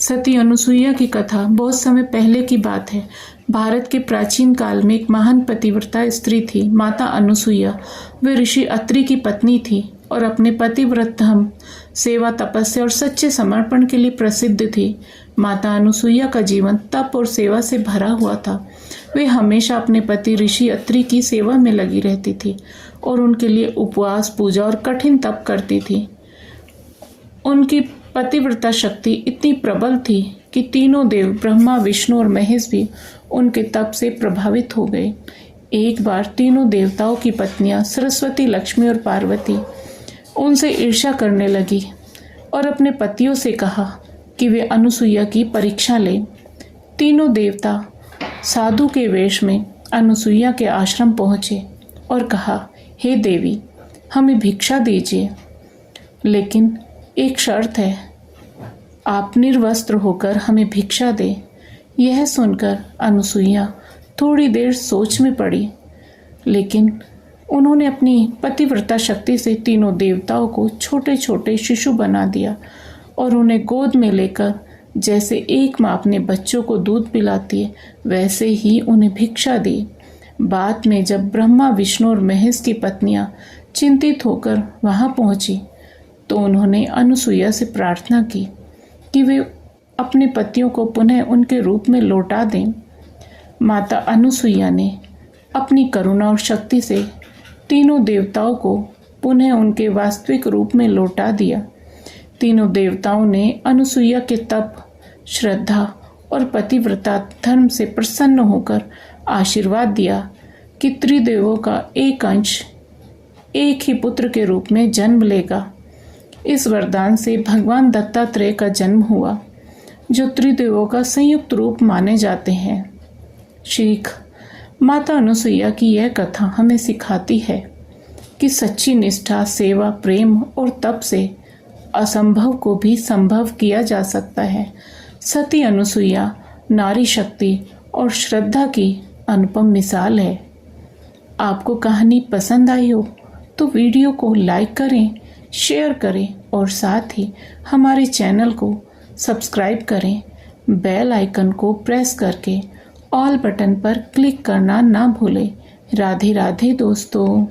सती अनुसुईया की कथा बहुत समय पहले की बात है। भारत के प्राचीन काल में एक महान पतिव्रता स्त्री थी, माता अनुसुईया। वे ऋषि अत्रि की पत्नी थी और अपने पतिव्रत धर्म, सेवा, तपस्या और सच्चे समर्पण के लिए प्रसिद्ध थी। माता अनुसुईया का जीवन तप और सेवा से भरा हुआ था। वे हमेशा अपने पति ऋषि अत्रि की सेवा में लगी रहती थी और उनके लिए उपवास, पूजा और कठिन तप करती थी। उनकी पतिव्रता शक्ति इतनी प्रबल थी कि तीनों देव ब्रह्मा, विष्णु और महेश भी उनके तप से प्रभावित हो गए। एक बार तीनों देवताओं की पत्नियां सरस्वती, लक्ष्मी और पार्वती उनसे ईर्ष्या करने लगी और अपने पतियों से कहा कि वे अनुसुईया की परीक्षा लें। तीनों देवता साधु के वेश में अनुसुईया के आश्रम पहुंचे और कहा, हे देवी, हमें भिक्षा दीजिए, लेकिन एक शर्त है, आप निर्वस्त्र होकर हमें भिक्षा दें। यह सुनकर अनुसुईया थोड़ी देर सोच में पड़ी, लेकिन उन्होंने अपनी पतिव्रता शक्ति से तीनों देवताओं को छोटे छोटे शिशु बना दिया और उन्हें गोद में लेकर जैसे एक माँ अपने बच्चों को दूध पिलाती है, वैसे ही उन्हें भिक्षा दी। बाद में जब ब्रह्मा, विष्णु और महेश की पत्नियां चिंतित होकर वहां पहुंची तो उन्होंने अनुसुईया से प्रार्थना की कि वे अपने पतियों को पुनः उनके रूप में लौटा दें। माता अनुसुईया ने अपनी करुणा और शक्ति से तीनों देवताओं को पुनः उनके वास्तविक रूप में लौटा दिया। तीनों देवताओं ने अनुसुईया के तप, श्रद्धा और पतिव्रता धर्म से प्रसन्न होकर आशीर्वाद दिया कि त्रिदेवों का एक अंश एक ही पुत्र के रूप में जन्म लेगा। इस वरदान से भगवान दत्तात्रेय का जन्म हुआ, जो त्रिदेवों का संयुक्त रूप माने जाते हैं। सीख: माता अनुसुईया की यह कथा हमें सिखाती है कि सच्ची निष्ठा, सेवा, प्रेम और तप से असंभव को भी संभव किया जा सकता है। सती अनुसुईया नारी शक्ति और श्रद्धा की अनुपम मिसाल है। आपको कहानी पसंद आई हो तो वीडियो को लाइक करें, शेयर करें और साथ ही हमारे चैनल को सब्सक्राइब करें। बेल आइकन को प्रेस करके ऑल बटन पर क्लिक करना ना भूलें। राधे राधे दोस्तों।